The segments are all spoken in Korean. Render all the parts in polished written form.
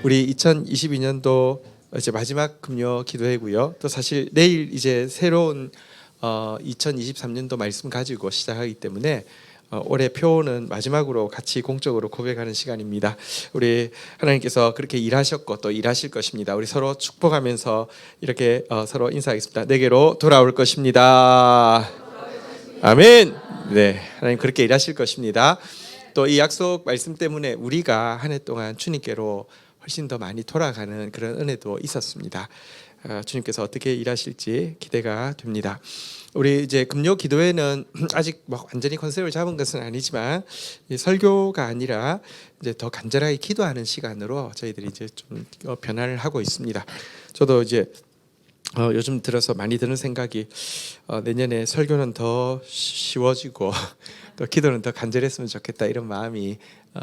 우리 2022년도 이제 마지막 금요 기도회고요. 또 사실 내일 이제 새로운 2023년도 말씀 가지고 시작하기 때문에 올해 표는 마지막으로 같이 공적으로 고백하는 시간입니다. 우리 하나님께서 그렇게 일하셨고 또 일하실 것입니다. 우리 서로 축복하면서 이렇게 서로 인사하겠습니다. 내게로 돌아올 것입니다. 아멘. 네, 하나님 그렇게 일하실 것입니다. 또 이 약속 말씀 때문에 우리가 한 해 동안 주님께로 훨씬 더 많이 돌아가는 그런 은혜도 있었습니다. 주님께서 어떻게 일하실지 기대가 됩니다. 우리 이제 금요 기도회는 아직 뭐 완전히 컨셉을 잡은 것은 아니지만 설교가 아니라 이제 더 간절하게 기도하는 시간으로 저희들이 이제 좀 변화를 하고 있습니다. 저도 이제 요즘 들어서 많이 드는 생각이 내년에 설교는 더 쉬워지고 또 기도는 더 간절했으면 좋겠다 이런 마음이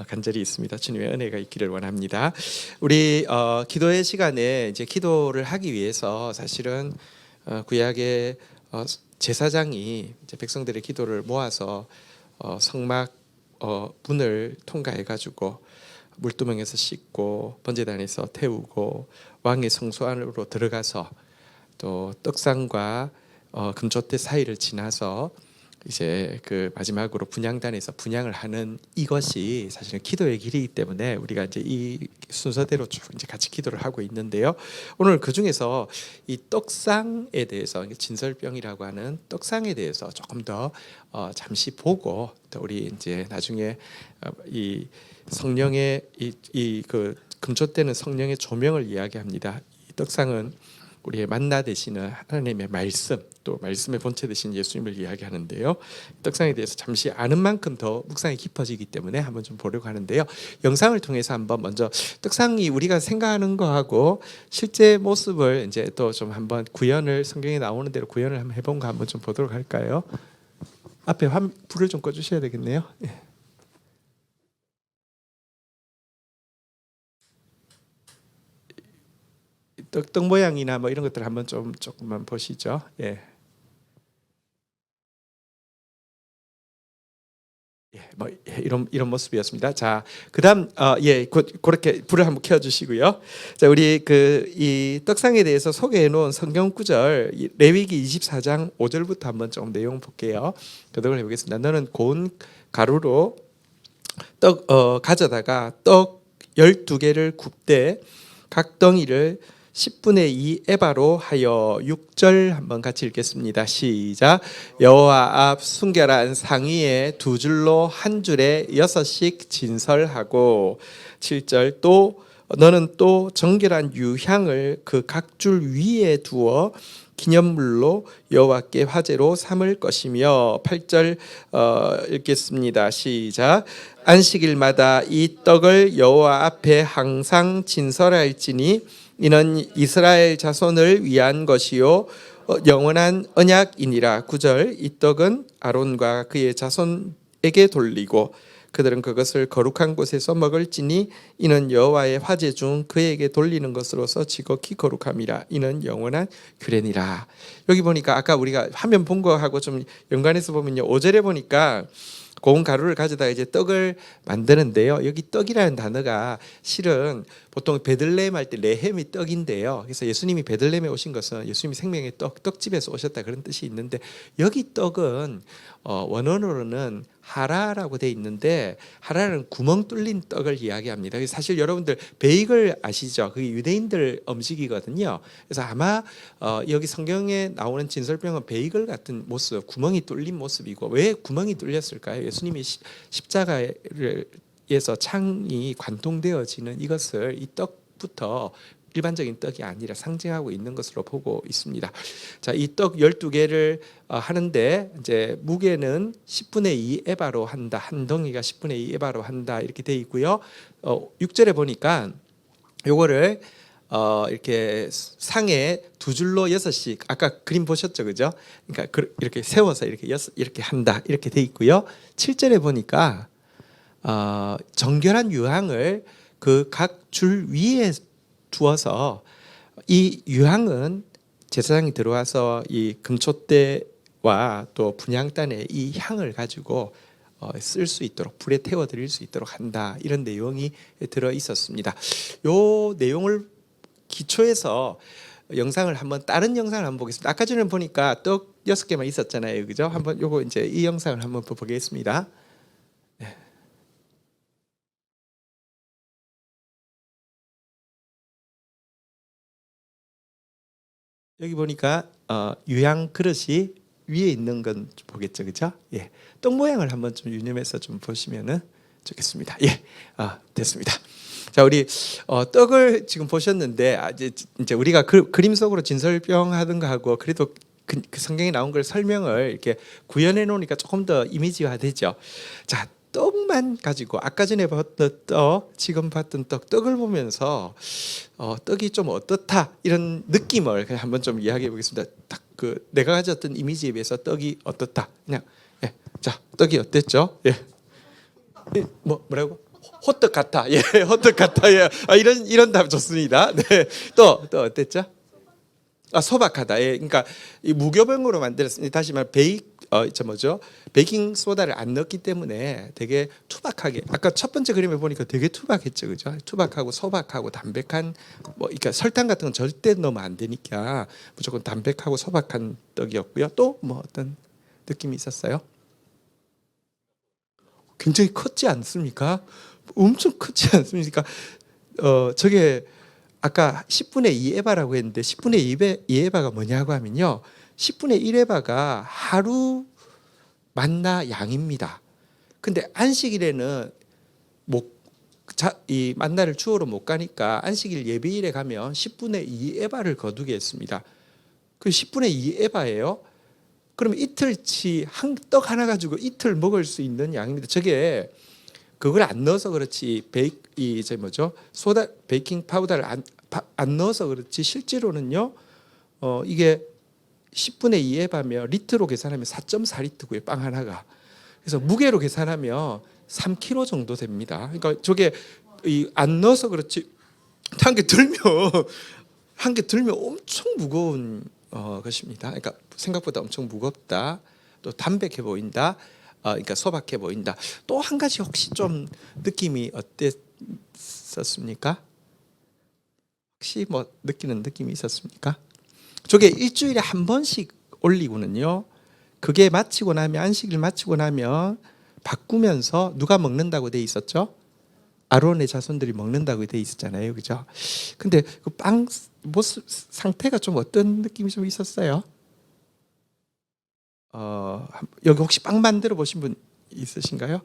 간절히 있습니다. 주님의 은혜가 있기를 원합니다. 우리 기도의 시간에 이제 기도를 하기 위해서 사실은 구약의 제사장이 이제 백성들의 기도를 모아서 성막 문을 통과해 가지고 물두멍에서 씻고 번제단에서 태우고 왕의 성소 안으로 들어가서 또 떡상과 금초대 사이를 지나서 이제 그 마지막으로 분향단에서 분향을 하는 이것이 사실은 기도의 길이기 때문에 우리가 이제 이 순서대로 쭉 이제 같이 기도를 하고 있는데요. 오늘 그 중에서 이 떡상에 대해서 진설병이라고 하는 떡상에 대해서 조금 더 잠시 보고 또 우리 이제 나중에 이 성령의 이 그 금초대는 성령의 조명을 이야기합니다. 이 떡상은 우리의 만나 되시는 하나님의 말씀 또 말씀의 본체 되신 예수님을 이야기하는데요. 떡상에 대해서 잠시 아는 만큼 더 묵상이 깊어지기 때문에 한번 좀 보려고 하는데요. 영상을 통해서 한번 먼저 떡상이 우리가 생각하는 거하고 실제 모습을 이제 또 좀 한번 구현을 성경에 나오는 대로 구현을 한번 해본 거 한번 좀 보도록 할까요? 앞에 불을 좀 꺼주셔야 되겠네요. 떡 모양이나 뭐 이런 것들 한번 조금만 보시죠. 예. 뭐 이런 모습이었습니다. 자, 그다음 그렇게 불을 한번 켜주시고요. 자, 우리 이 떡상에 대해서 소개해 놓은 성경 구절 레위기 24장 5절부터 한번 좀 내용 볼게요. 교독을 해보겠습니다. 너는 고운 가루로 떡 가져다가 떡 12개를 굽되 각 덩이를 10분의 2 에바로 하여 6절 한번 같이 읽겠습니다. 시작. 여호와 앞 순결한 상위에 두 줄로 한 줄에 6씩 진설하고 7절 또 너는 또 정결한 유향을 그 각 줄 위에 두어 기념물로 여호와께 화제로 삼을 것이며 8절 읽겠습니다. 시작. 안식일마다 이 떡을 여호와 앞에 항상 진설할지니 이는 이스라엘 자손을 위한 것이요 영원한 언약이니라. 9절 이 떡은 아론과 그의 자손에게 돌리고 그들은 그것을 거룩한 곳에서 먹을지니 이는 여호와의 화제 중 그에게 돌리는 것으로서 지극히 거룩함이라. 이는 영원한 규례니라. 여기 보니까 아까 우리가 화면 본 거하고 좀 연관해서 보면요. 5절에 보니까 고운 가루를 가져다 이제 떡을 만드는데요. 여기 떡이라는 단어가 실은 보통 베들레헴 할 때 레헴이 떡인데요. 그래서 예수님이 베들레헴에 오신 것은 예수님이 생명의 떡집에서 오셨다 그런 뜻이 있는데 여기 떡은 원어로는 하라라고 돼 있는데 하라는 구멍 뚫린 떡을 이야기합니다. 사실 여러분들 베이글 아시죠? 그게 유대인들 음식이거든요. 그래서 아마 여기 성경에 나오는 진설병은 베이글 같은 모습, 구멍이 뚫린 모습이고 왜 구멍이 뚫렸을까요? 예수님이 십자가에서 창이 관통되어지는 이것을 이 떡부터 일반적인 떡이 아니라 상징하고 있는 것으로 보고 있습니다. 자, 이 떡 12개를 하는데 이제 무게는 10분의 2 에바로 한다. 한 덩이가 10분의 2 에바로 한다. 이렇게 돼 있고요. 6절에 보니까 요거를 이렇게 상에 두 줄로 6씩 아까 그림 보셨죠, 그죠? 그러니까 이렇게 세워서 이렇게 한다. 이렇게 돼 있고요. 7절에 보니까 정결한 유향을 그 각 줄 위에 두어서 이 유향은 제사장이 들어와서 이 금초대와 또 분향단의 이 향을 가지고 쓸 수 있도록 불에 태워 드릴 수 있도록 한다. 이런 내용이 들어 있었습니다. 요 내용을 기초해서 영상을 한번 다른 영상을 한번 보겠습니다. 아까 전에 보니까 떡 6개만 있었잖아요. 그죠? 한번 요거 이제 이 영상을 한번 보겠습니다. 네. 여기 보니까 유향 그릇이 위에 있는 건 보겠죠, 그죠? 예, 떡 모양을 한번 좀 유념해서 좀 보시면은 좋겠습니다. 예, 됐습니다. 자, 우리 떡을 지금 보셨는데 이제 우리가 그림 속으로 진설병 하던 거 하고 그래도 그 성경에 나온 걸 설명을 이렇게 구현해 놓으니까 조금 더 이미지화되죠. 자, 떡만 가지고 아까 전에 봤던 떡, 지금 봤던 떡을 보면서 떡이 좀 어떻다 이런 느낌을 그냥 한번 좀 이야기해 보겠습니다. 딱 그 내가 가졌던 이미지에 비해서 떡이 어떻다. 그냥 예. 자, 떡이 어땠죠? 예. 뭐라고? 호떡 같아. 예, 호떡 같아. 예. 이런 답 좋습니다. 네. 또 어땠죠? 소박하다. 예, 그러니까 이 무교병으로 만들었습니다. 다시 말 베이킹 소다를 안 넣기 때문에 되게 투박하게. 아까 첫 번째 그림을 보니까 되게 투박했죠, 그죠? 투박하고 소박하고 담백한 그러니까 설탕 같은 건 절대 넣으면 안 되니까 무조건 담백하고 소박한 떡이었고요. 또 어떤 느낌이 있었어요? 굉장히 컸지 않습니까? 엄청 컸지 않습니까? 저게 아까 10분의 2 에바라고 했는데 10분의 2 에바가 뭐냐고 하면요. 10분의 1 에바가 하루 만나 양입니다. 근데 안식일에는 이 만나를 주어로 못 가니까 안식일 예배일에 가면 10분의 2 에바를 거두게 했습니다. 그 10분의 2 에바예요. 그러면 이틀치 떡 하나 가지고 이틀 먹을 수 있는 양입니다. 저게 그걸 안 넣어서 그렇지 소다 베이킹 파우더를 안 넣어서 그렇지 실제로는요. 이게 10분의 2에 하면 리터로 계산하면 4.4리터고요. 빵 하나가. 그래서 무게로 계산하면 3kg 정도 됩니다. 그러니까 저게 안 넣어서 그렇지 한 개 들면 엄청 무거운 것입니다. 그러니까 생각보다 엄청 무겁다. 또 담백해 보인다. 그러니까 소박해 보인다. 또 한 가지 혹시 좀 느낌이 어땠었습니까? 혹시 느끼는 느낌이 있었습니까? 저게 일주일에 한 번씩 올리고는요. 그게 마치고 나면 안식일 마치고 나면 바꾸면서 누가 먹는다고 돼 있었죠? 아론의 자손들이 먹는다고 돼 있었잖아요, 그죠? 근데 그 빵 모습 상태가 좀 어떤 느낌이 좀 있었어요? 여기 혹시 빵 만들어 보신 분 있으신가요?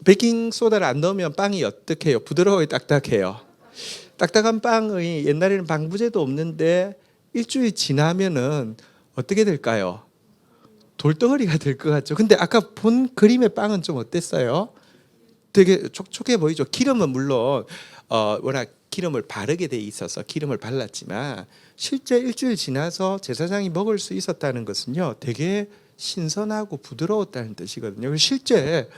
베이킹 소다를 안 넣으면 빵이 어떻게 해요? 부드러워요, 딱딱해요? 딱딱한 빵의 옛날에는 방부제도 없는데 일주일 지나면은 어떻게 될까요? 돌덩어리가 될 것 같죠. 근데 아까 본 그림의 빵은 좀 어땠어요? 되게 촉촉해 보이죠. 기름은 물론 워낙 기름을 바르게 돼 있어서 기름을 발랐지만 실제 일주일 지나서 제사장이 먹을 수 있었다는 것은요, 되게 신선하고 부드러웠다는 뜻이거든요. 실제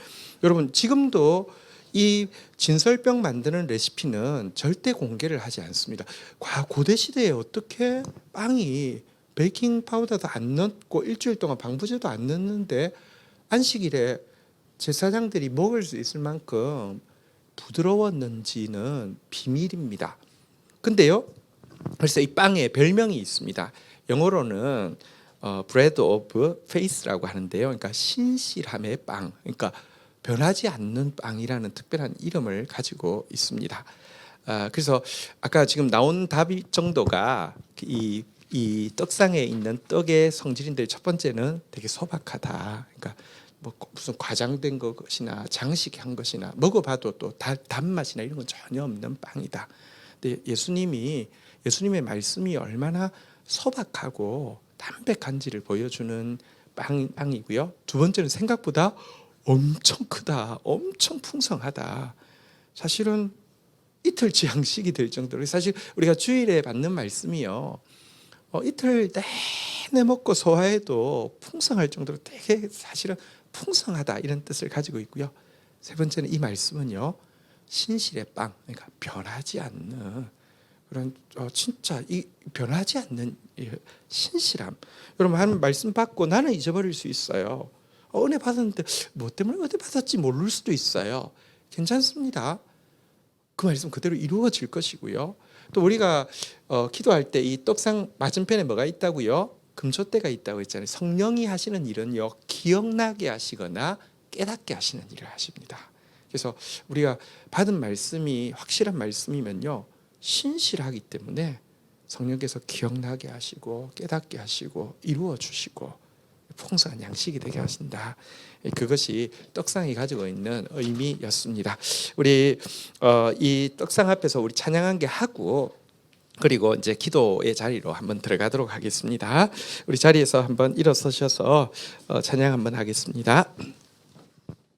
여러분 지금도 이 진설병 만드는 레시피는 절대 공개를 하지 않습니다. 고대 시대에 어떻게 빵이 베이킹 파우더도 안 넣고 일주일 동안 방부제도 안 넣는데 안식일에 제사장들이 먹을 수 있을 만큼 부드러웠는지는 비밀입니다. 근데요, 그래서 이 빵에 별명이 있습니다. 영어로는 bread of faith라고 하는데요. 그러니까 신실함의 빵. 그러니까 변하지 않는 빵이라는 특별한 이름을 가지고 있습니다. 그래서 아까 지금 나온 답이 정도가 이 떡상에 있는 떡의 성질인데 첫 번째는 되게 소박하다. 그러니까 무슨 과장된 것이나 장식한 것이나 먹어봐도 또 단맛이나 이런 건 전혀 없는 빵이다. 근데 예수님의 말씀이 얼마나 소박하고 담백한지를 보여주는 빵이고요. 두 번째는 생각보다 엄청 크다, 엄청 풍성하다. 사실은 이틀치 양식이 될 정도로 사실 우리가 주일에 받는 말씀이요. 이틀 내내 먹고 소화해도 풍성할 정도로 되게 사실은 풍성하다 이런 뜻을 가지고 있고요. 세 번째는 이 말씀은요. 신실의 빵, 그러니까 변하지 않는 그런 진짜 이 변하지 않는 신실함. 여러분 한 말씀 받고 나는 잊어버릴 수 있어요. 은혜 받았는데 뭐 때문에 은혜 받았지 모를 수도 있어요. 괜찮습니다. 그 말씀 그대로 이루어질 것이고요. 또 우리가 기도할 때 이 떡상 맞은편에 뭐가 있다고요? 금초대가 있다고 했잖아요. 성령이 하시는 일은요, 기억나게 하시거나 깨닫게 하시는 일을 하십니다. 그래서 우리가 받은 말씀이 확실한 말씀이면요, 신실하기 때문에 성령께서 기억나게 하시고 깨닫게 하시고 이루어 주시고 풍성한 양식이 되게 하신다. 그것이 떡상이 가지고 있는 의미였습니다. 우리 이 떡상 앞에서 우리 찬양한 게 하고, 그리고 이제 기도의 자리로 한번 들어가도록 하겠습니다. 우리 자리에서 한번 일어서셔서 찬양 한번 하겠습니다.